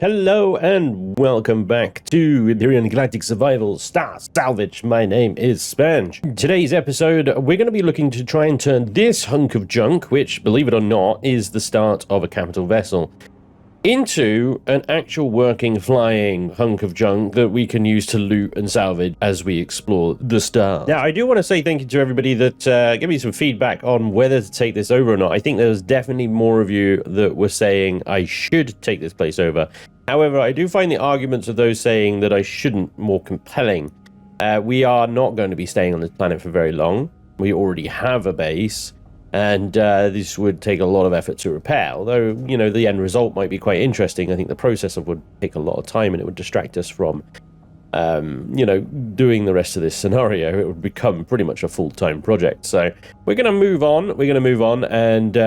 Hello and welcome back to Empyrion Galactic Survival Star Salvage. My name is Spanj. In today's episode, we're going to be looking to try and turn this hunk of junk, which, believe it or not, is the start of a capital vessel, into an actual working, flying hunk of junk that we can use to loot and salvage as we explore the stars. Now, I do want to say thank you to everybody that gave me some feedback on whether to take this over or not. I think there was definitely more of you that were saying I should take this place over. However, I do find the arguments of those saying that I shouldn't more compelling. We are not going to be staying on this planet for very long. We already have a base, and this would take a lot of effort to repair. Although, you know, the end result might be quite interesting. I think the process would take a lot of time, and it would distract us from, you know, doing the rest of this scenario. It would become pretty much a full-time project. So we're going to move on. We're going to move on and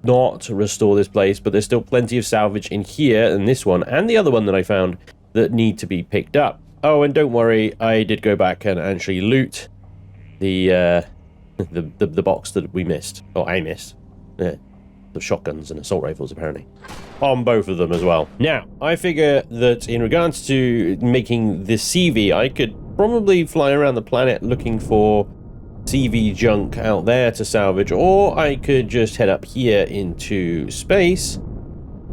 not restore this place, but there's still plenty of salvage in here and this one and the other one that I found that need to be picked up. Oh, and don't worry, I did go back and actually loot the box that we missed, or I missed. Yeah, the shotguns and assault rifles apparently on both of them as well. Now I figure that in regards to making the CV, I could probably fly around the planet looking for CV junk out there to salvage, or I could just head up here into space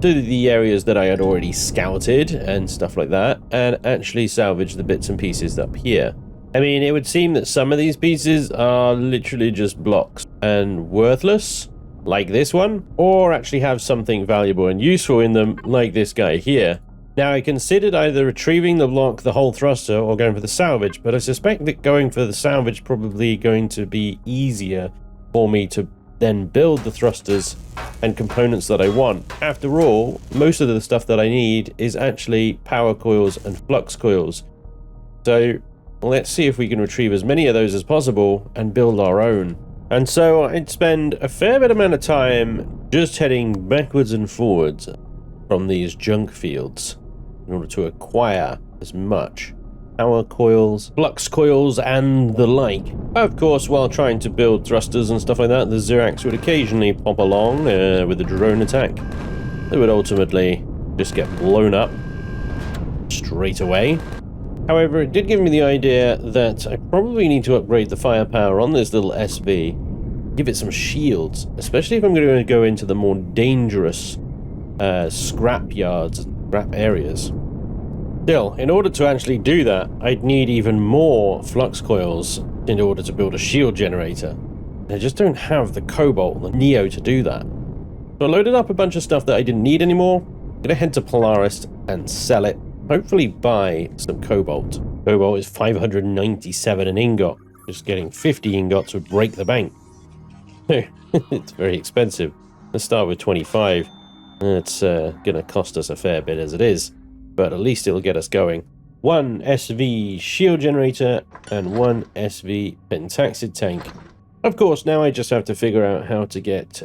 to the areas that I had already scouted and stuff like that, and actually salvage the bits and pieces up here. I mean, it would seem that some of these pieces are literally just blocks and worthless, like this one, or actually have something valuable and useful in them, like this guy here. Now, I considered either retrieving the block, the whole thruster, or going for the salvage, but I suspect that going for the salvage probably going to be easier for me to then build the thrusters and components that I want. After all, most of the stuff that I need is actually power coils and flux coils. So let's see if we can retrieve as many of those as possible and build our own. And so I'd spend a fair bit amount of time just heading backwards and forwards from these junk fields in order to acquire as much power coils, flux coils, and the like. Of course, while trying to build thrusters and stuff like that, the Xerox would occasionally pop along with a drone attack. They would ultimately just get blown up straight away. However, it did give me the idea that I probably need to upgrade the firepower on this little SV, give it some shields, especially if I'm going to go into the more dangerous scrap yards, scrap areas. Still, in order to actually do that, I'd need even more flux coils in order to build a shield generator. I just don't have the cobalt, the neo to do that. So I loaded up a bunch of stuff that I didn't need anymore. I'm gonna head to Polaris and sell it. Hopefully buy some cobalt. Cobalt is 597 an ingot. Just getting 50 ingots would break the bank. It's very expensive. Let's start with 25. It's gonna cost us a fair bit as it is, but at least it'll get us going. 1 SV shield generator and 1 SV pentaxid tank. Of course, now I just have to figure out how to get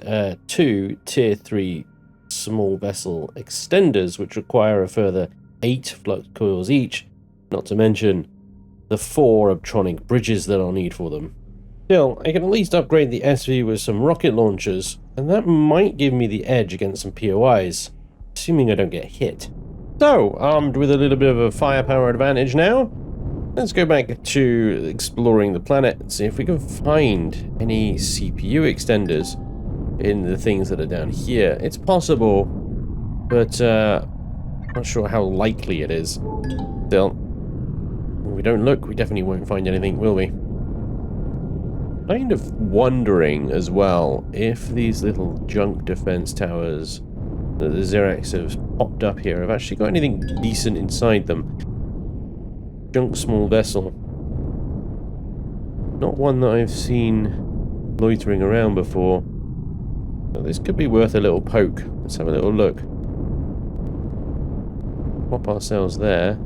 2 tier 3 small vessel extenders, which require a further 8 flux coils each, not to mention the 4 optronic bridges that I'll need for them. Still, I can at least upgrade the SV with some rocket launchers, and that might give me the edge against some POIs, assuming I don't get hit. So, armed with a little bit of a firepower advantage now, let's go back to exploring the planet and see if we can find any CPU extenders in the things that are down here. It's possible, but not sure how likely it is. Still, if we don't look, we definitely won't find anything, will we? Kind of wondering as well if these little junk defense towers that the Xerox have popped up here have actually got anything decent inside them. Junk small vessel. Not one that I've seen loitering around before. But this could be worth a little poke. Let's have a little look. Pop ourselves there.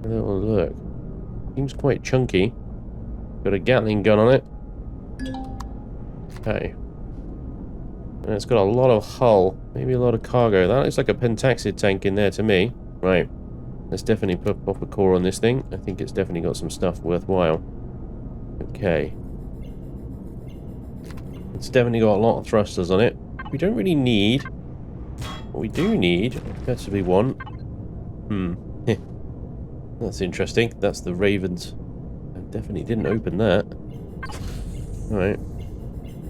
A little look. Seems quite chunky. Got a Gatling gun on it. Okay. And it's got a lot of hull. Maybe a lot of cargo. That looks like a pentaxid tank in there to me. Right. Let's definitely pop a core on this thing. I think it's definitely got some stuff worthwhile. Okay. It's definitely got a lot of thrusters on it. We don't really need What we do need, possibly one. That's interesting. That's the Ravens. I definitely didn't open that. Alright.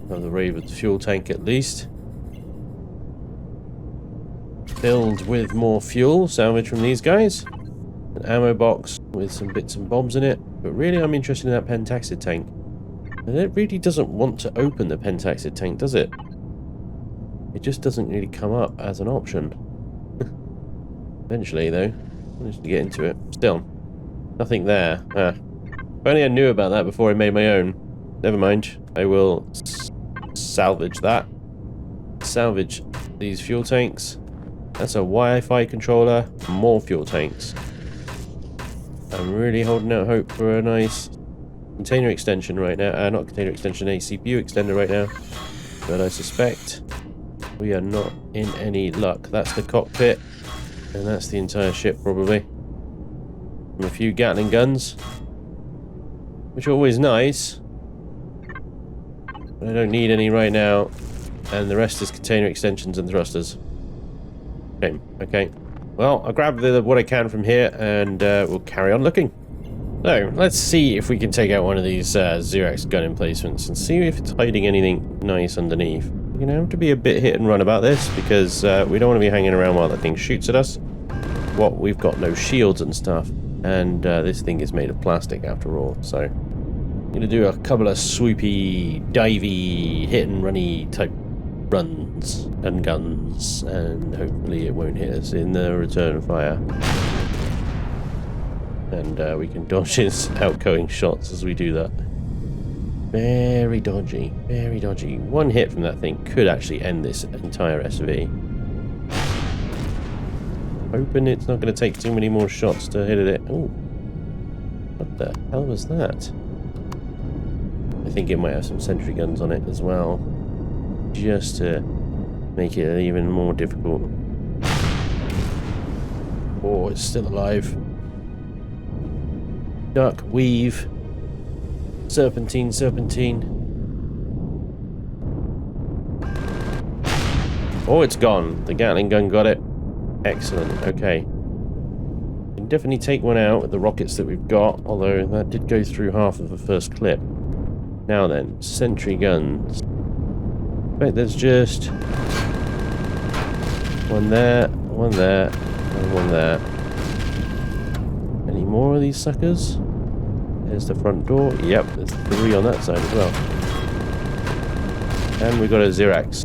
The Ravens fuel tank at least. Filled with more fuel, salvage from these guys. An ammo box with some bits and bobs in it. But really I'm interested in that pentaxid tank. And it really doesn't want to open the pentaxid tank, does it? It just doesn't really come up as an option. Eventually, though, I managed to get into it. Still, nothing there. If only I knew about that before I made my own. Never mind. I will salvage that. Salvage these fuel tanks. That's a Wi-Fi controller. More fuel tanks. I'm really holding out hope for a nice container extension right now. Not container extension, a CPU extender right now. But I suspect we are not in any luck. That's the cockpit. And that's the entire ship, probably. And a few Gatling guns. Which are always nice. But I don't need any right now. And the rest is container extensions and thrusters. Okay, okay. Well, I'll grab what I can from here, and we'll carry on looking. So, let's see if we can take out one of these Xerox gun emplacements and see if it's hiding anything nice underneath. We're going to have to be a bit hit and run about this, because we don't want to be hanging around while the thing shoots at us. We've got no shields and stuff, and this thing is made of plastic after all, so I'm going to do a couple of swoopy, divey, hit and runny type runs and guns, and hopefully it won't hit us in the return fire. And we can dodge his outgoing shots as we do that. Very dodgy, very dodgy. One hit from that thing could actually end this entire SV. Hoping it's not going to take too many more shots to hit it. Oh, what the hell was that? I think it might have some sentry guns on it as well, just to make it even more difficult. Oh, it's still alive. Duck, weave, serpentine, serpentine. Oh, it's gone. The Gatling gun got it. Excellent. Okay. We can definitely take one out with the rockets that we've got, although that did go through half of the first clip. Now then, sentry guns. Wait, there's just one there, and one there. Any more of these suckers? There's the front door. Yep, there's 3 on that side as well. And we got a Xerox.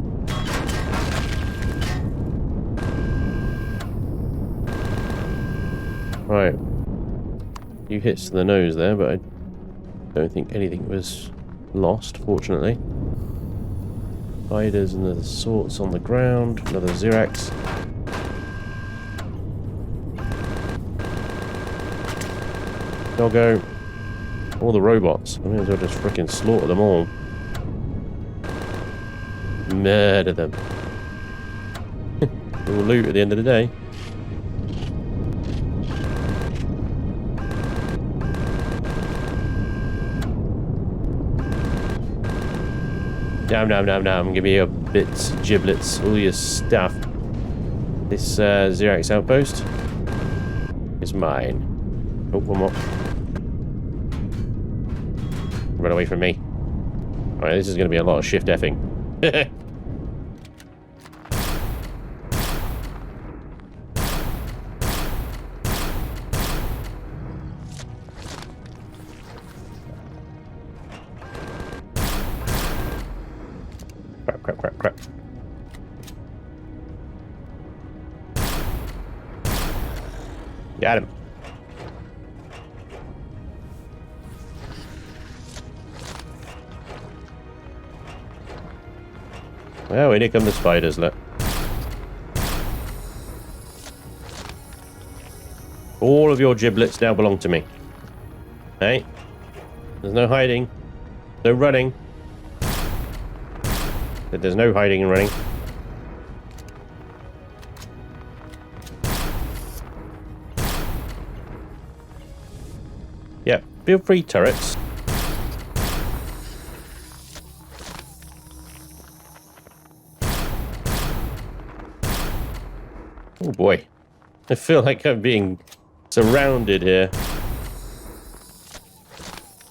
Right. A few hits to the nose there, but I don't think anything was lost, fortunately. Spiders and the sorts on the ground. Another Xerox. Doggo. All the robots. I may as well just freaking slaughter them all. Murder them. All loot at the end of the day. Nom. Give me your bits, giblets, all your stuff. This Xerox outpost is mine. Oh, one more. Run away from me. Alright, this is going to be a lot of shift effing. Crap. Got him. Well, here come the spiders, look. All of your giblets now belong to me. Hey? There's no hiding. No running. There's no hiding and running. Yeah, feel free, turrets. Oh boy. I feel like I'm being surrounded here.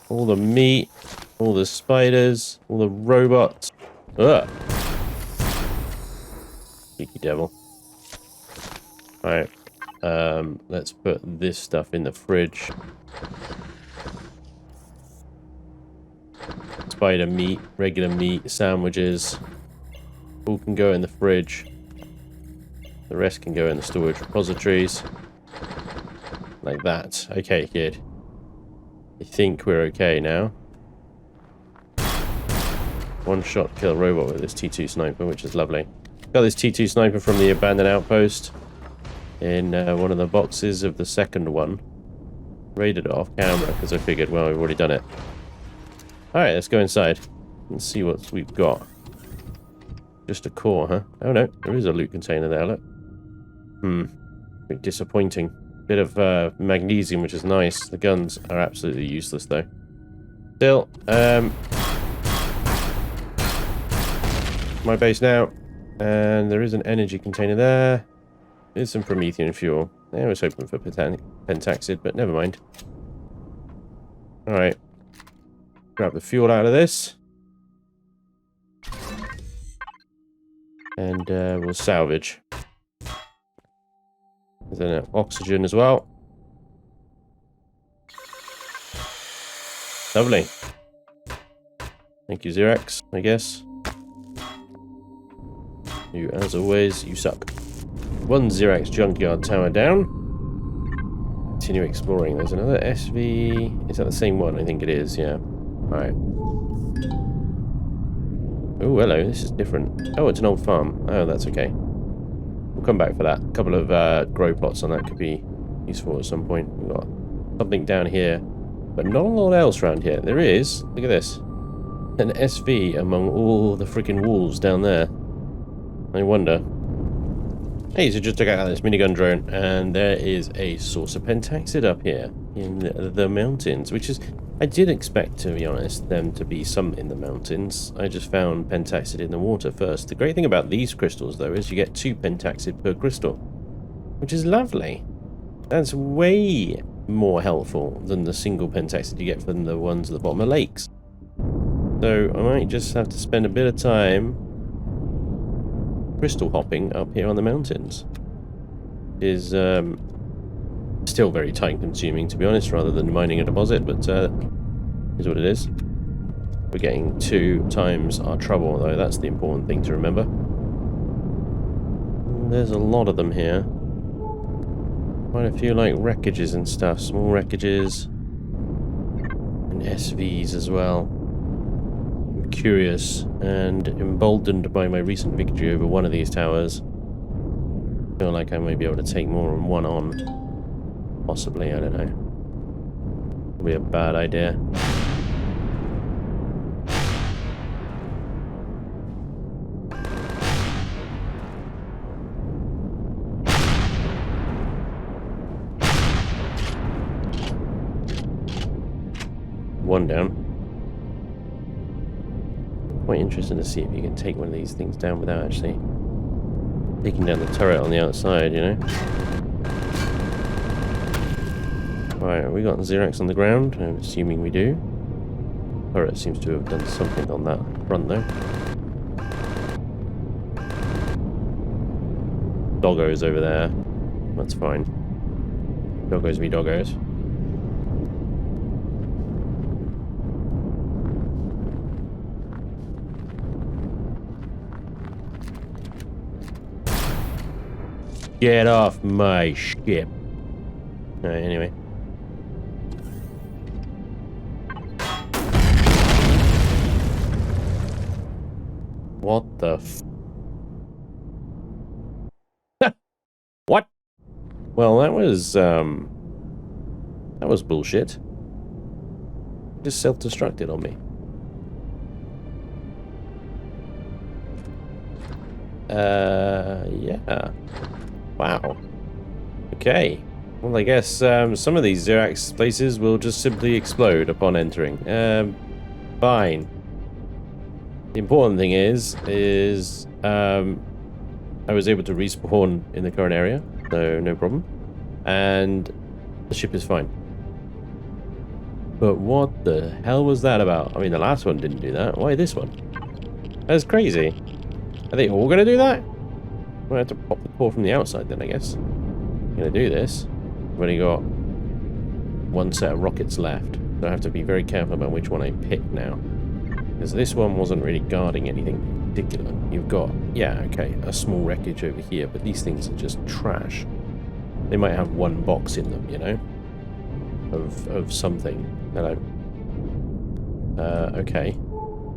All the meat, all the spiders, all the robots. Ugh. Cheeky devil. Alright. Let's put this stuff in the fridge. Spider meat, regular meat, sandwiches. All can go in the fridge. The rest can go in the storage repositories. Like that. Okay, good. I think we're okay now. One shot kill robot with this T2 sniper, which is lovely. Got this T2 sniper from the abandoned outpost in one of the boxes of the second one. Raided it off camera because I figured, well, we've already done it. Alright, let's go inside and see what we've got. Just a core, huh? Oh no, there is a loot container there, look. Bit disappointing. Bit of magnesium, which is nice. The guns are absolutely useless, though. Still, my base now. And there is an energy container there. There's some Promethean fuel. I was hoping for pentaxid, but never mind. Alright. Grab the fuel out of this. And we'll salvage. There's an oxygen as well. Lovely. Thank you, Xerox, I guess. You, as always, you suck. One Xerox junkyard tower down. Continue exploring. There's another SV. Is that the same one? I think it is, yeah. Alright. Oh, hello. This is different. Oh, it's an old farm. Oh, that's okay. We'll come back for that. A couple of grow plots on that could be useful at some point. We've got something down here, but not a lot else around here. There is. Look at this. An SV among all the freaking walls down there. I wonder. Hey, so just took out this minigun drone, and there is a source of pentaxid up here in the mountains, which is... I did expect, to be honest, them to be some in the mountains. I just found pentaxid in the water first. The great thing about these crystals, though, is you get 2 pentaxid per crystal, which is lovely. That's way more helpful than the single pentaxid you get from the ones at the bottom of lakes. So I might just have to spend a bit of time crystal hopping up here on the mountains. It is still very time consuming, to be honest, rather than mining a deposit, but is what it is. We're getting 2 times our trouble, though. That's the important thing to remember. There's a lot of them here. Quite a few, like, wreckages and stuff. Small wreckages. And SVs as well. I'm curious and emboldened by my recent victory over one of these towers. I feel like I may be able to take more than one on. Possibly, I don't know. It'll be a bad idea. One down. Quite interesting to see if you can take one of these things down without actually taking down the turret on the outside, you know? Right, we got Xerox on the ground. I'm assuming we do. Turret seems to have done something on that front though. Doggos over there. That's fine. Doggos be doggos. Get off my ship. Alright, anyway. What the f... What? Well, that was bullshit. Just self-destructed on me. Yeah. Wow. Okay. Well, I guess some of these Xerox places will just simply explode upon entering. Fine. The important thing is I was able to respawn in the current area, so no problem. And the ship is fine. But what the hell was that about? I mean, the last one didn't do that. Why this one? That's crazy. Are they all going to do that? Well, I have to pop the core from the outside then, I guess. I'm going to do this. I've only got one set of rockets left, so I have to be very careful about which one I pick now. Because this one wasn't really guarding anything particular. You've got, yeah, okay, a small wreckage over here, but these things are just trash. They might have one box in them, you know, of something. Hello. Okay.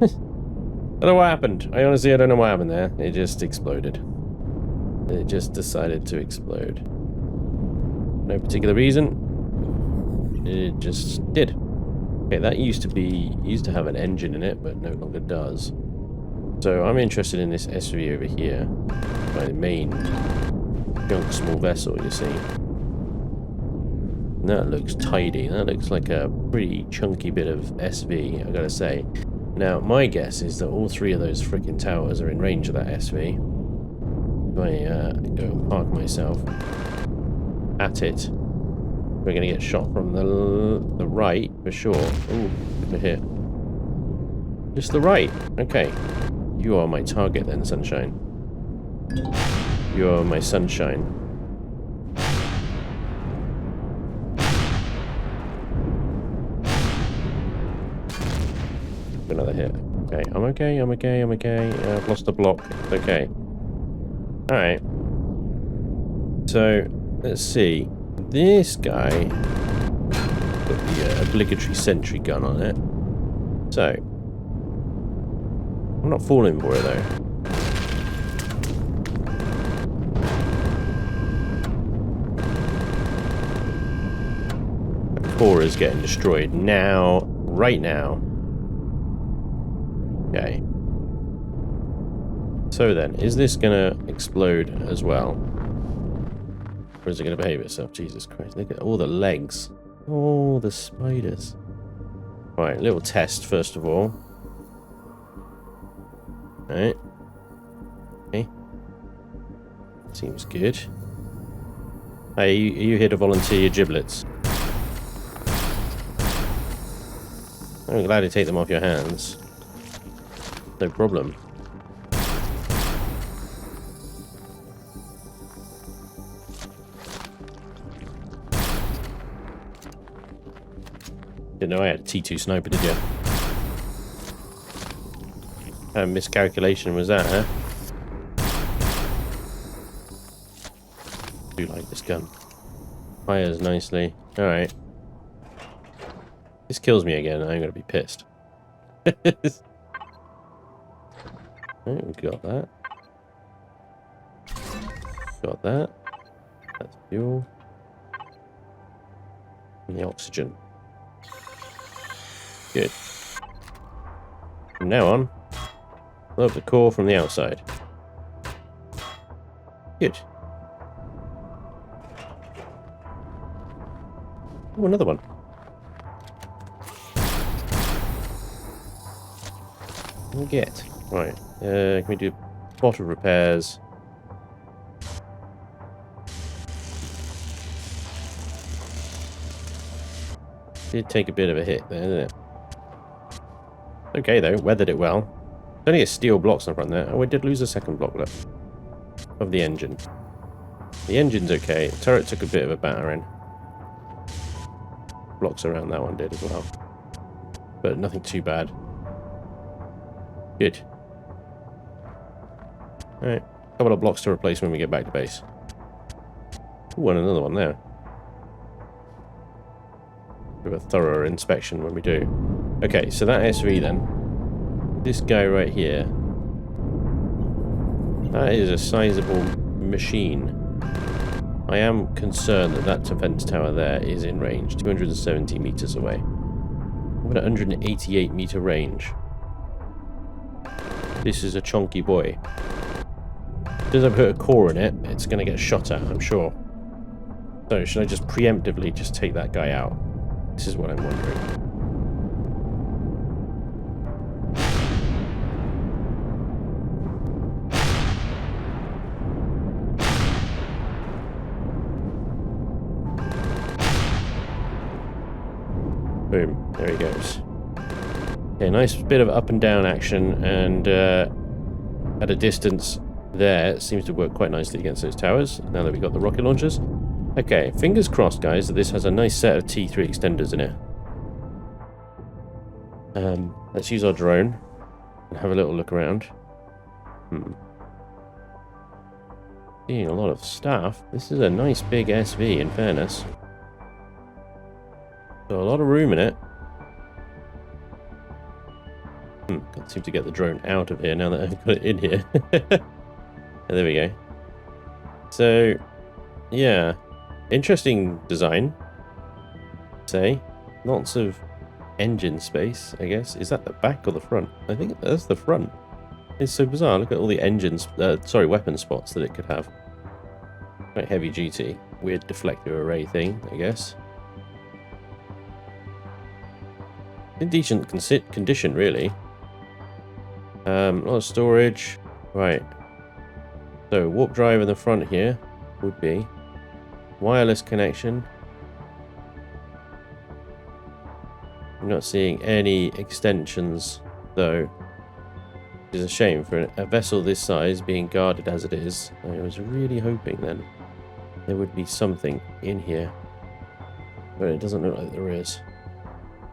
I don't know what happened. I honestly don't know what happened there. It just exploded. It just decided to explode. No particular reason. It just did. Okay, that used to have an engine in it, but no longer does. So I'm interested in this SV over here. My main junk small vessel, you see. And that looks tidy. That looks like a pretty chunky bit of SV, I gotta say. Now, my guess is that all three of those freaking towers are in range of that SV. If I go and park myself at it, we're going to get shot from the right, for sure. Ooh, over here. Just the right. Okay. You are my target then, sunshine. You are my sunshine. Another hit. Okay, I'm okay, I'm okay, I'm okay. I've lost a block. It's okay. Alright. So, let's see. This guy got the obligatory sentry gun on it. So, I'm not falling for it though. The core is getting destroyed now, right now. Okay. So then, is this gonna explode as well? Or is it gonna behave itself? Jesus Christ, look at all the legs. Oh, the spiders. Right, little test first of all. Right. Okay. Seems good. Hey, are you here to volunteer your giblets? I'm glad to take them off your hands. No problem. Didn't know I had a T2 sniper, did you? What miscalculation was that, huh? I do like this gun. Fires nicely. Alright. This kills me again, I'm gonna be pissed. Right, we got that. Got that. That's fuel. And the oxygen. Good. From now on, load the core from the outside. Good. Oh, another one. What do we get? Right. Can we do bottle repairs? Did take a bit of a hit there, didn't it? Okay though, weathered it well. Only a steel block's in front there. Oh, we did lose a second block left of the engine. The engine's okay. The turret took a bit of a battering. Blocks around that one did as well. But nothing too bad. Good. Alright. A couple of blocks to replace when we get back to base. Ooh, and another one there. Do a thorough inspection when we do. Okay, so that SV then. This guy right here. That is a sizable machine. I am concerned that that defense tower there is in range. 270 meters away. What a 188 meter range. This is a chunky boy. As soon as I put a core in it, it's going to get shot at, I'm sure. So, should I just preemptively just take that guy out? This is what I'm wondering. Boom. There he goes. Okay, nice bit of up and down action, and at a distance there, it seems to work quite nicely against those towers, now that we've got the rocket launchers. Okay, fingers crossed, guys, that this has a nice set of T3 extenders in it. Let's use our drone and have a little look around. Seeing a lot of stuff. This is a nice big SV, in fairness. So a lot of room in it. Can't seem to get the drone out of here now that I've got it in here. There we go. So, yeah. Interesting design. Say. Lots of engine space, I guess. Is that the back or the front? I think that's the front. It's so bizarre. Look at all the engines, weapon spots that it could have. Quite heavy duty. Weird deflector array thing, I guess. In decent condition, really. A lot of storage. Right. So, warp drive in the front here would be wireless connection. I'm not seeing any extensions, though. Which is a shame for a vessel this size being guarded as it is. I was really hoping then there would be something in here. But it doesn't look like there is.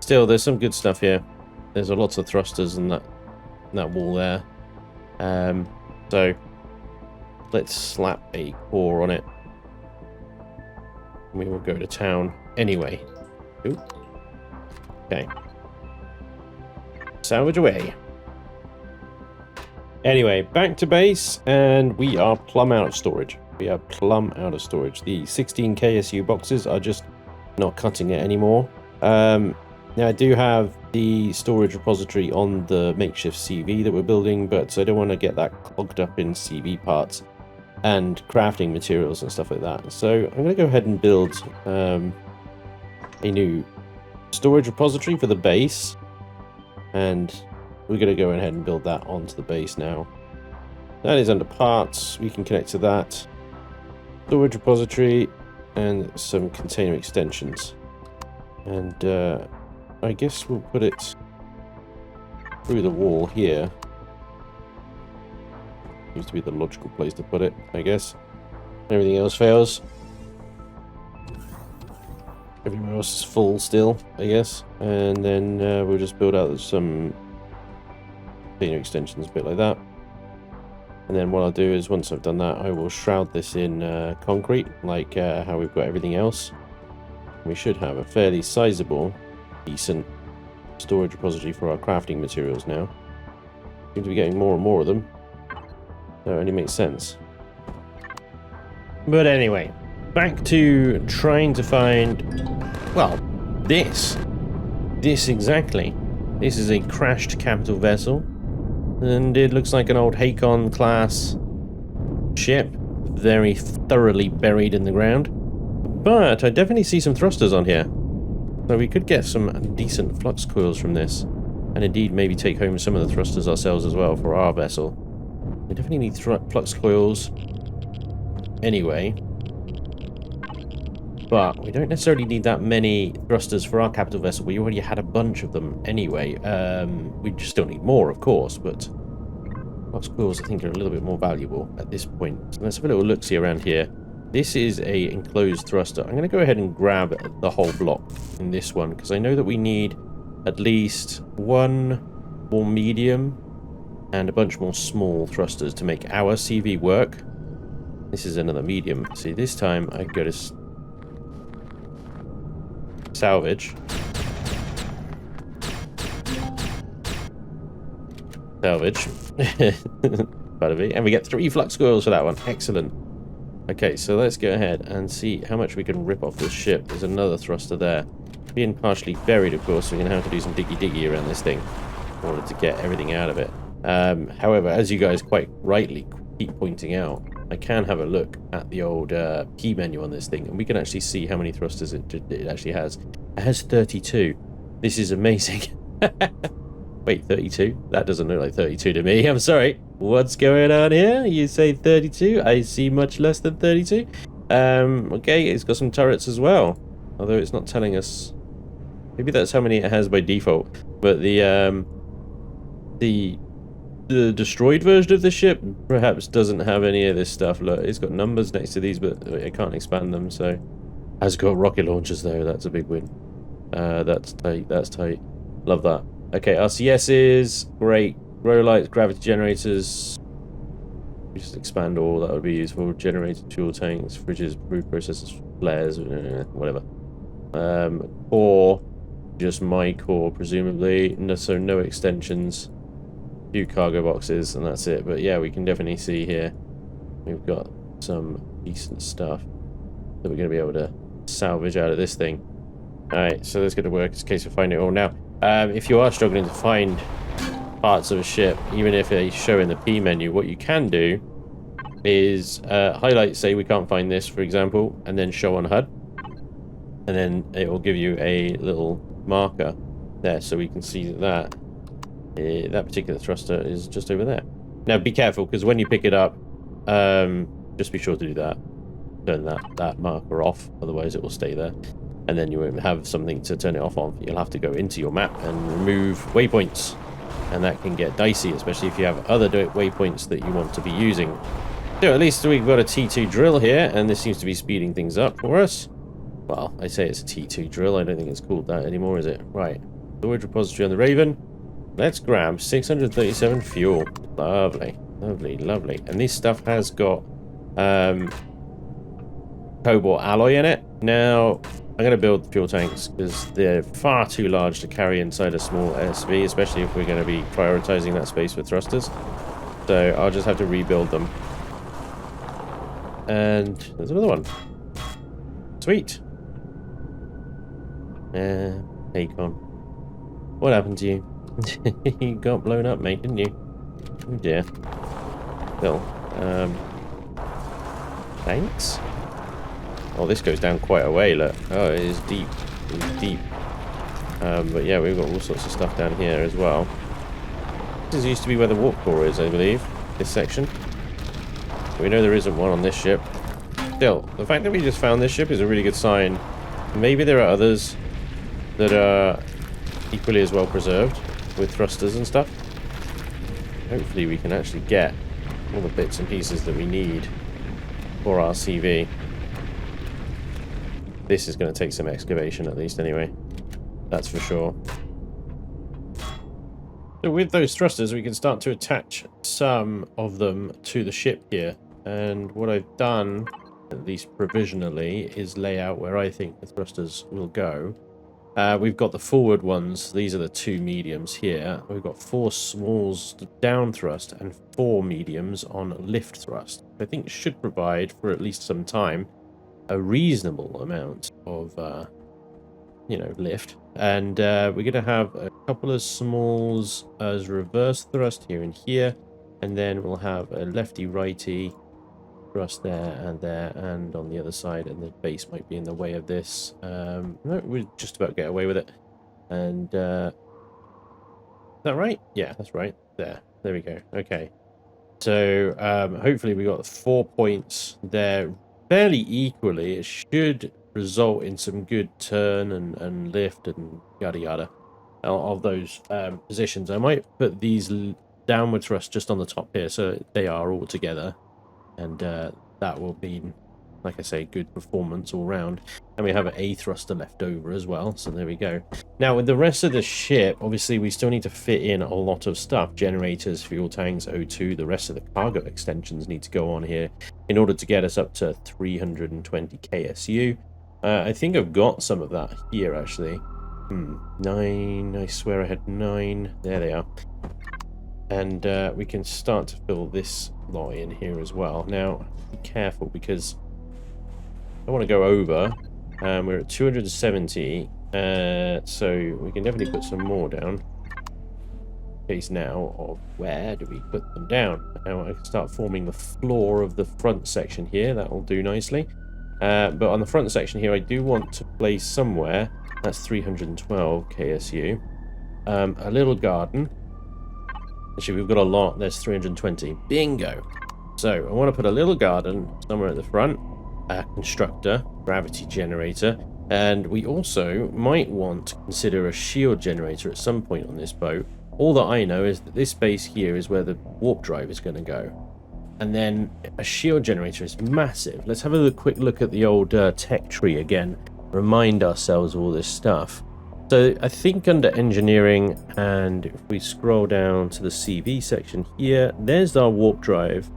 Still, there's some good stuff here. There's lots of thrusters in that wall there. So let's slap a core on it. We will go to town anyway. Ooh. Okay. Salvage away. Anyway, back to base, and we are plumb out of storage. We are plumb out of storage. The 16 KSU boxes are just not cutting it anymore. Now, I do have the storage repository on the makeshift CV that we're building, but I don't want to get that clogged up in CV parts and crafting materials and stuff like that. So I'm going to go ahead and build a new storage repository for the base, and we're going to go ahead and build that onto the base now. That is under parts. We can connect to that. Storage repository and some container extensions. And I guess we'll put it through the wall here. Seems to be the logical place to put it, I guess. Everything else fails. Everywhere else is full still, I guess. And then we'll just build out some container extensions, a bit like that. And then what I'll do is, once I've done that, I will shroud this in concrete, like how we've got everything else. We should have a fairly sizable, decent storage repository for our crafting materials now. Seem to be getting more and more of them. So it only makes sense. But anyway, back to trying to find, well, this exactly. This is a crashed capital vessel, and it looks like an old Hakon class ship, very thoroughly buried in the ground. But I definitely see some thrusters on here. So we could get some decent flux coils from this. And indeed maybe take home some of the thrusters ourselves as well for our vessel. We definitely need flux coils anyway. But we don't necessarily need that many thrusters for our capital vessel. We already had a bunch of them anyway. We just still need more, of course, but flux coils I think are a little bit more valuable at this point. So let's have a little look-see around here. This is a enclosed thruster. I'm going to go ahead and grab the whole block in this one, because I know that we need at least one more medium and a bunch more small thrusters to make our CV work. This is another medium. See, this time I go to salvage. Salvage. And we get 3 flux coils for that one. Excellent. Okay, so let's go ahead and see how much we can rip off this ship. There's another thruster there. Being partially buried, of course, so we're going to have to do some diggy-diggy around this thing in order to get everything out of it. However, as you guys quite rightly keep pointing out, I can have a look at the old key menu on this thing, and we can actually see how many thrusters it actually has. It has 32. This is amazing. Wait, 32? That doesn't look like 32 to me. I'm sorry. What's going on here? You say 32? I see much less than 32. Okay, it's got some turrets as well. Although it's not telling us Maybe that's how many it has by default. But the destroyed version of the ship perhaps doesn't have any of this stuff. Look, it's got numbers next to these, but it can't expand them. So, has got rocket launchers though. That's a big win. That's tight. That's tight. Love that. Okay, RCSs, great. Grow lights, gravity generators. We just expand all that would be useful. Generators, fuel tanks, fridges, food processors, flares, whatever. Core, just my core presumably. No, so no extensions. Few cargo boxes, and that's it. But yeah, we can definitely see here we've got some decent stuff that we're going to be able to salvage out of this thing. Alright, so let's get to work. It's a case of finding it all now. If you are struggling to find parts of a ship, even if they show in the P menu, what you can do is highlight, say we can't find this, for example, and then show on HUD, and then it will give you a little marker there, so we can see that that particular thruster is just over there. Now be careful, because when you pick it up, just be sure to do that. Turn that marker off, otherwise it will stay there. And then you won't have something to turn it off on. You'll have to go into your map and remove waypoints. And that can get dicey, especially if you have other waypoints that you want to be using. So at least we've got a T2 drill here, and this seems to be speeding things up for us. Well, I say it's a T2 drill. I don't think it's called that anymore, is it? Right. Storage repository on the Raven. Let's grab 637 fuel. Lovely. Lovely, lovely. And this stuff has got cobalt alloy in it. Now, I'm going to build fuel tanks because they're far too large to carry inside a small SV, especially if we're going to be prioritizing that space for thrusters. So I'll just have to rebuild them. And there's another one. Sweet. Acon. What happened to you? You got blown up, mate, didn't you? Oh dear. Still. Thanks. Oh, this goes down quite a way, look. Oh, it is deep. It is deep. But yeah, we've got all sorts of stuff down here as well. This used to be where the warp core is, I believe. This section. We know there isn't one on this ship. Still, the fact that we just found this ship is a really good sign. Maybe there are others that are equally as well preserved with thrusters and stuff. Hopefully we can actually get all the bits and pieces that we need for our CV. This is going to take some excavation at least anyway. That's for sure. So with those thrusters we can start to attach some of them to the ship here. And what I've done, at least provisionally, is lay out where I think the thrusters will go. We've got the forward ones. These are the two mediums here. We've got 4 smalls down thrust and 4 mediums on lift thrust. I think should provide for at least some time a reasonable amount of, you know, lift. And we're going to have a couple of smalls as reverse thrust here and here. And then we'll have a lefty-righty thrust there and on the other side, and the base might be in the way of this. No, we'll just about get away with it. And is that right? Yeah, that's right. There we go. Okay, so hopefully we got 4 points there fairly equally. It should result in some good turn and lift and yada yada of those positions. I might put these downward thrusts just on the top here so they are all together. And that will be, like I say, good performance all round. And we have an A thruster left over as well, so there we go. Now, with the rest of the ship, obviously, we still need to fit in a lot of stuff. Generators, fuel tanks, O2, the rest of the cargo extensions need to go on here in order to get us up to 320 KSU. I think I've got some of that here, actually. 9, I swear I had 9. There they are. And we can start to fill this lot in here as well. Now, be careful because I want to go over. We're at 270, so we can definitely put some more down. Case now of where do we put them down? Now I can start forming the floor of the front section here. That will do nicely. But on the front section here, I do want to place somewhere. That's 312 KSU. A little garden. Actually, we've got a lot. There's 320. Bingo. So I want to put a little garden somewhere at the front. A constructor, gravity generator, And we also might want to consider a shield generator at some point on this boat. All that I know is that this base here is where the warp drive is going to go. And then a shield generator is massive. Let's have a quick look at the old tech tree again. Remind ourselves of all this stuff. So I think under engineering, and if we scroll down to the CV section here, there's our warp drive.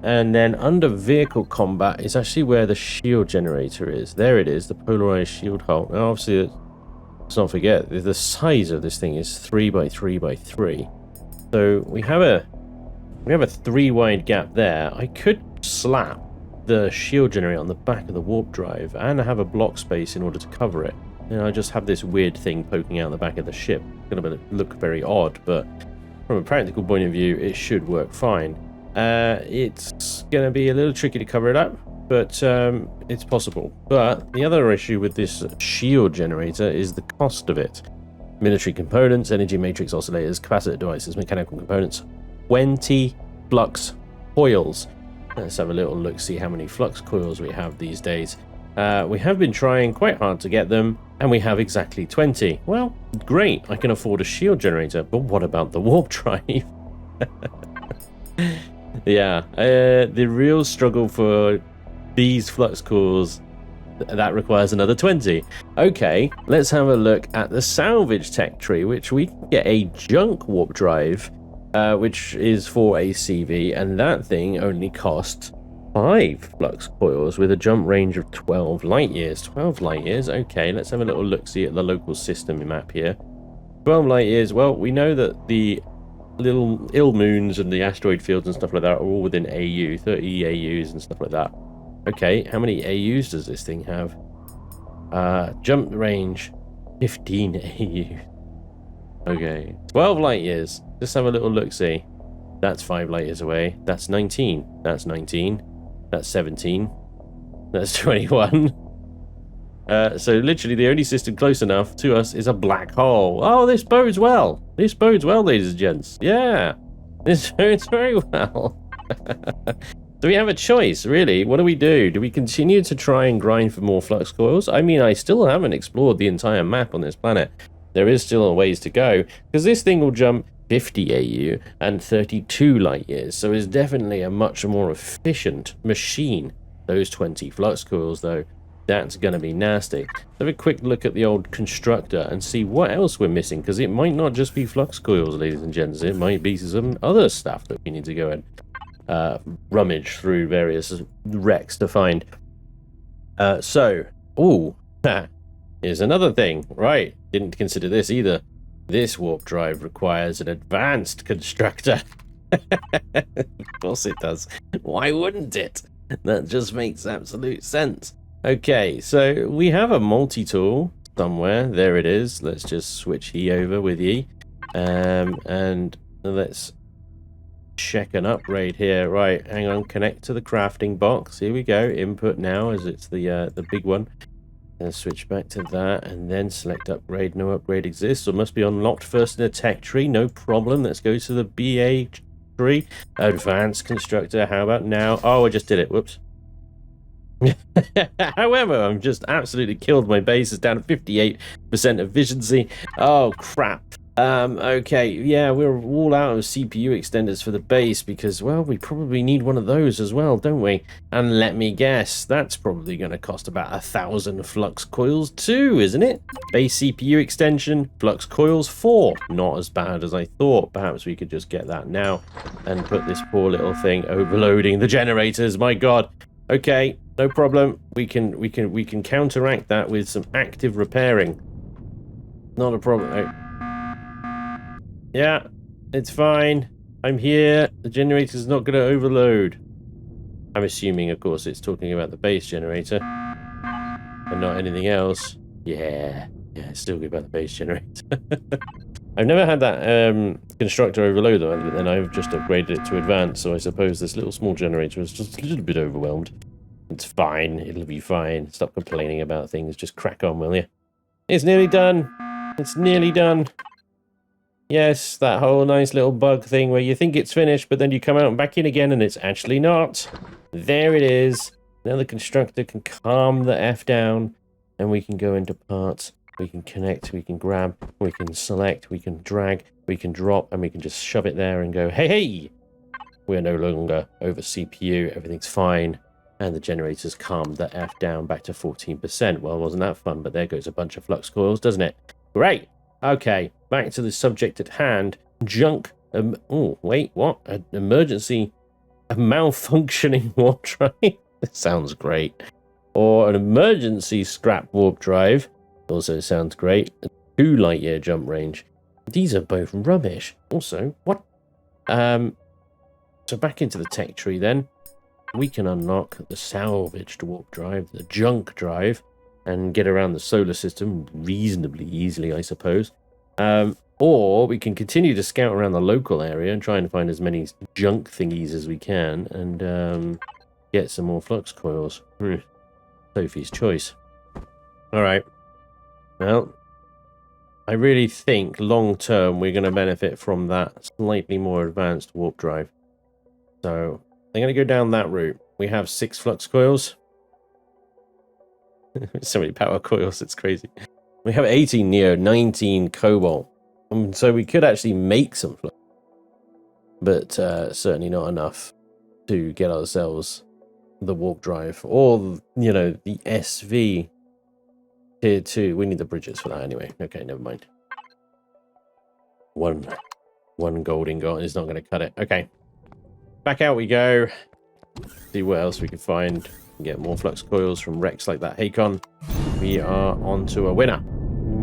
And then under vehicle combat is actually where the shield generator is. There it is, the polarized shield hull. Now obviously, let's not forget, the size of this thing is 3 by 3 by 3. So we have a 3 wide gap there. I could slap the shield generator on the back of the warp drive and have a block space in order to cover it. And I just have this weird thing poking out the back of the ship. It's going to look very odd, but from a practical point of view, it should work fine. It's going to be a little tricky to cover it up, but it's possible. But the other issue with this shield generator is the cost of it. Military components, energy matrix oscillators, capacitor devices, mechanical components, 20 flux coils. Let's have a little look, see how many flux coils we have these days. We have been trying quite hard to get them, and we have exactly 20. Well, great, I can afford a shield generator, but what about the warp drive? Yeah, the real struggle for these flux cores, that requires another 20. Okay, let's have a look at the salvage tech tree, which we can get a junk warp drive, which is for a CV, and that thing only costs 5 flux coils with a jump range of 12 light years. 12 light years, okay, let's have a little look-see at the local system map here. 12 light years, well, we know that the little ill moons and the asteroid fields and stuff like that are all within AU, 30 AUs and stuff like that. Okay, how many AUs does this thing have? Jump range 15 AU. Okay, 12 light years. Just have a little look-see. That's 5 light years away. That's 19. That's 19. That's 17. That's 21. So literally the only system close enough to us is a black hole. Oh, this bodes well. This bodes well, ladies and gents. Yeah, this bodes very well. Do we have a choice, really? What do we do? Do we continue to try and grind for more flux coils? I mean, I still haven't explored the entire map on this planet. There is still a ways to go, because this thing will jump 50 AU and 32 light years, so it's definitely a much more efficient machine. Those 20 flux coils, though, that's going to be nasty. Have a quick look at the old constructor and see what else we're missing, because it might not just be flux coils, ladies and gents. It might be some other stuff that we need to go and rummage through various wrecks to find. Here's another thing. Right, didn't consider this either. This warp drive requires an advanced constructor. Of course it does. Why wouldn't it? That just makes absolute sense. Okay, so we have a multi-tool somewhere. There it is. Let's just switch he over with ye. And let's check an upgrade here. Right, hang on. Connect to the crafting box. Here we go. Input now, as it's the big one. And switch back to that, and then select upgrade. No upgrade exists, or must be unlocked first in a tech tree. No problem. Let's go to the BA tree. Advanced constructor. How about now? Oh, I just did it. Whoops. However, I've just absolutely killed my base. It's down to 58% efficiency. Oh, crap. Okay, yeah, we're all out of CPU extenders for the base because, well, we probably need one of those as well, don't we? And let me guess, that's probably going to cost about 1,000 flux coils too, isn't it? Base CPU extension, flux coils 4. Not as bad as I thought. Perhaps we could just get that now and put this poor little thing overloading the generators. My God. Okay, no problem. We can counteract that with some active repairing. Not a problem. Yeah, it's fine. I'm here. The generator's not going to overload. I'm assuming, of course, it's talking about the base generator and not anything else. Yeah, it's still good about the base generator. I've never had that constructor overload, though, but then I've just upgraded it to advanced, so I suppose this little small generator is just a little bit overwhelmed. It's fine. It'll be fine. Stop complaining about things. Just crack on, will you? It's nearly done. It's nearly done. Yes, that whole nice little bug thing where you think it's finished, but then you come out and back in again and it's actually not. There it is. Now the constructor can calm the F down and we can go into parts, we can connect, we can grab, we can select, we can drag, we can drop, and we can just shove it there and go, hey, hey! We're no longer over CPU, everything's fine, and the generator's calmed the F down back to 14%. Well, wasn't that fun, but there goes a bunch of flux coils, doesn't it? Great! Okay, back to the subject at hand. Junk. Oh, wait, what? An emergency, a malfunctioning warp drive? That sounds great. Or an emergency scrap warp drive. Also sounds great. 2 light year jump range. These are both rubbish. Also, what? So back into the tech tree then. We can unlock the salvaged warp drive, the junk drive, and get around the solar system reasonably easily, I suppose. Or we can continue to scout around the local area and try and find as many junk thingies as we can and get some more flux coils. Sophie's choice. Alright. Well, I really think long term we're going to benefit from that slightly more advanced warp drive. So I'm going to go down that route. We have 6 flux coils. So many power coils, it's crazy. We have 18 Neo, 19 Cobalt. So we could actually make some flux, but certainly not enough to get ourselves the warp drive or, you know, the SV tier 2. We need the bridges for that anyway. Okay, never mind. One gold ingot is not going to cut it. Okay, back out we go. See what else we can find. Get more flux coils from wrecks like that Hakon. We are on to a winner.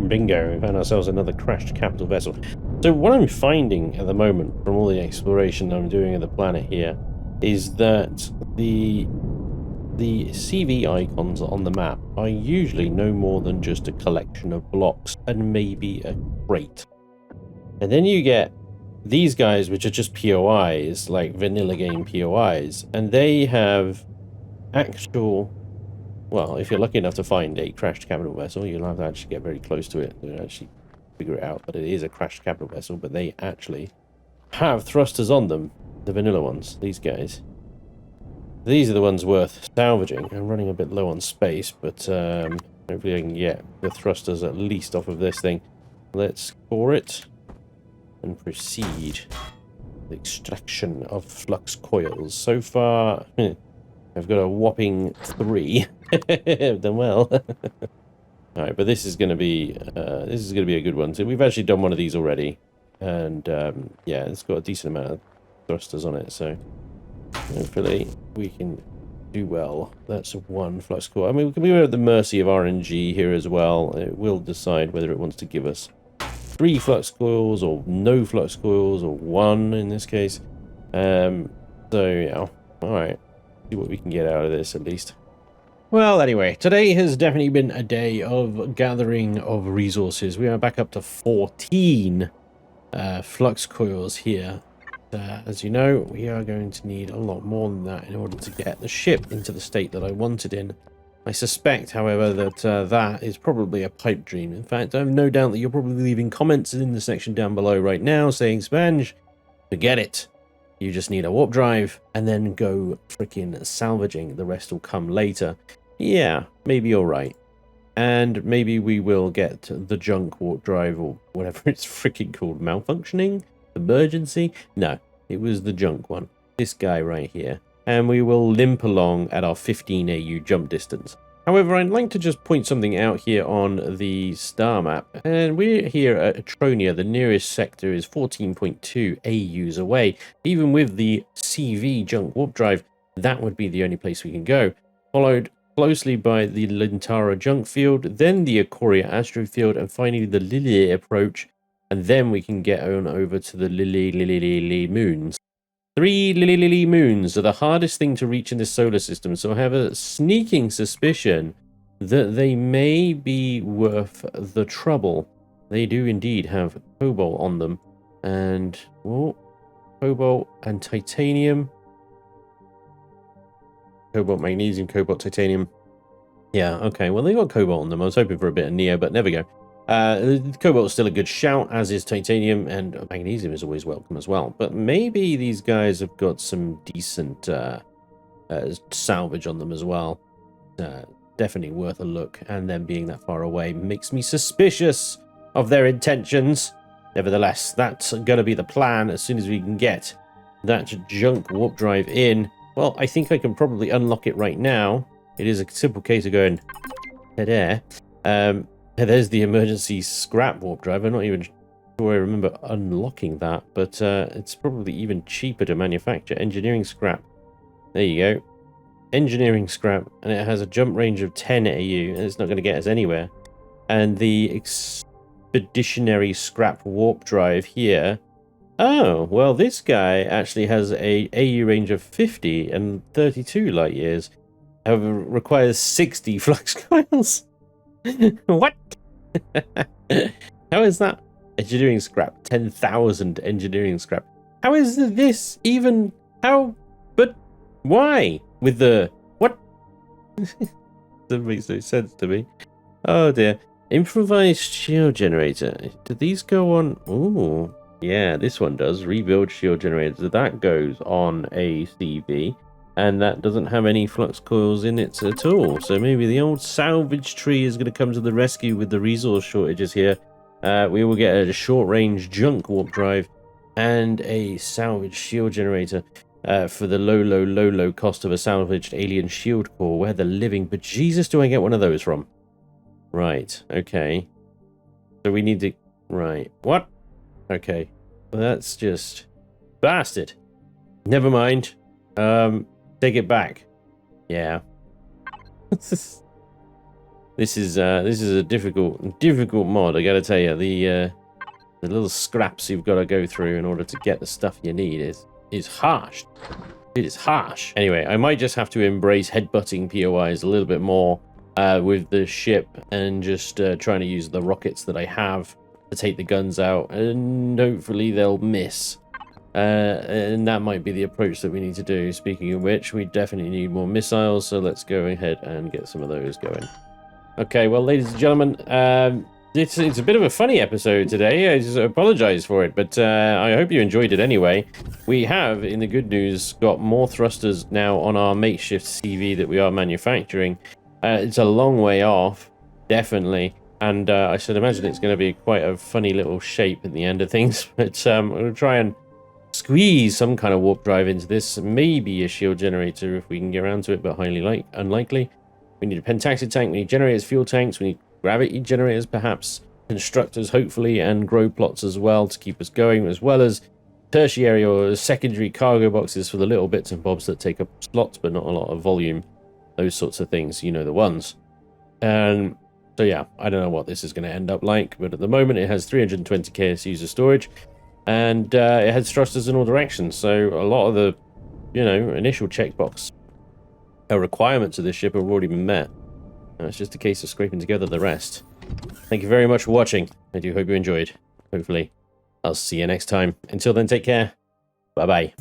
Bingo, we found ourselves another crashed capital vessel. So what I'm finding at the moment from all the exploration I'm doing of the planet here is that the CV icons on the map are usually no more than just a collection of blocks and maybe a crate. And then you get these guys, which are just POIs, like vanilla game POIs, and they have actual... Well, if you're lucky enough to find a crashed capital vessel, you'll have to actually get very close to it to actually figure it out. But it is a crashed capital vessel, but they actually have thrusters on them, the vanilla ones, these guys. These are the ones worth salvaging. I'm running a bit low on space, but hopefully I can get the thrusters at least off of this thing. Let's core it and proceed with the extraction of flux coils. So far, I've got a whopping 3. I've done well. All right, but this is going to be a good one. So we've actually done one of these already, and yeah, it's got a decent amount of thrusters on it. So hopefully we can do well. That's 1 flux core. I mean, we can be at the mercy of RNG here as well. It will decide whether it wants to give us 3 flux coils or no flux coils or 1 in this case. So yeah, all right. See what we can get out of this at least. Well, anyway, today has definitely been a day of gathering of resources. We are back up to 14 flux coils here. As you know, we are going to need a lot more than that in order to get the ship into the state that I wanted in. I suspect, however, that that is probably a pipe dream. In fact, I have no doubt that you're probably leaving comments in the section down below right now saying, Spanj, forget it. You just need a warp drive and then go freaking salvaging. The rest will come later. Yeah, maybe you're right. And maybe we will get the junk warp drive or whatever it's freaking called. Malfunctioning? Emergency? No, it was the junk one. This guy right here. And we will limp along at our 15 AU jump distance. However, I'd like to just point something out here on the star map. And we're here at Atronia. The nearest sector is 14.2 AUs away. Even with the CV junk warp drive, that would be the only place we can go. Followed closely by the Lintara junk field, then the Ikoria astro field, and finally the Lily approach. And then we can get on over to the Lily moons. 3 Lily moons are the hardest thing to reach in this solar system, so I have a sneaking suspicion that they may be worth the trouble. They do indeed have cobalt on them, and oh, cobalt and titanium. Cobalt, magnesium, cobalt, titanium. Yeah, okay, well they got cobalt on them. I was hoping for a bit of neo, but there we go. Cobalt is still a good shout, as is titanium, and magnesium is always welcome as well. But maybe these guys have got some decent salvage on them as well. definitely worth a look, and them being that far away makes me suspicious of their intentions. Nevertheless, that's going to be the plan as soon as we can get that junk warp drive in. Well, I think I can probably unlock it right now. It is a simple case of going there. There's the emergency scrap warp drive. I'm not even sure I remember unlocking that, but it's probably even cheaper to manufacture. Engineering scrap. There you go. Engineering scrap, and it has a jump range of 10 AU, and it's not going to get us anywhere. And the expeditionary scrap warp drive here. Oh, well, this guy actually has a AU range of 50 and 32 light years. However, requires 60 flux coils. What? How is that? Engineering scrap. 10,000 engineering scrap. How is this even? How? But why? With the... What? Doesn't make no sense to me. Oh dear. Improvised shield generator. Do these go on... Ooh. Yeah, this one does. Rebuild shield generator. So that goes on a CV. And that doesn't have any flux coils in it at all. So maybe the old salvage tree is going to come to the rescue with the resource shortages here. We will get a short-range junk warp drive and a salvage shield generator for the low cost of a salvaged alien shield core. Where the living bejesus do I get one of those from? Right, okay. So we need to... Right, what? Okay, well, that's just... Bastard. Never mind. Take it back. Yeah. This is a difficult mod, I gotta tell you. The little scraps you've got to go through in order to get the stuff you need is harsh. It is harsh. Anyway, I might just have to embrace headbutting POIs a little bit more with the ship and just trying to use the rockets that I have to take the guns out, and hopefully they'll miss. And that might be the approach that we need to do. Speaking of which, we definitely need more missiles, so let's go ahead and get some of those going. Okay, well, ladies and gentlemen, it's a bit of a funny episode today. I just apologize for it, but I hope you enjoyed it anyway. We have, in the good news, got more thrusters now on our makeshift CV that we are manufacturing. It's a long way off, definitely, and I should imagine it's going to be quite a funny little shape at the end of things, but I'm going to try and squeeze some kind of warp drive into this. Maybe a shield generator if we can get around to it, but highly unlikely. We need a pentaxid tank, we need generators, fuel tanks, we need gravity generators perhaps, constructors hopefully, and grow plots as well to keep us going, as well as tertiary or secondary cargo boxes for the little bits and bobs that take up slots but not a lot of volume. Those sorts of things, you know the ones. And so yeah, I don't know what this is going to end up like, but at the moment it has 320 KSUs of storage. And it has thrusters in all directions, so a lot of the, initial checkbox requirements of this ship have already been met. It's just a case of scraping together the rest. Thank you very much for watching. I do hope you enjoyed. Hopefully, I'll see you next time. Until then, take care. Bye-bye.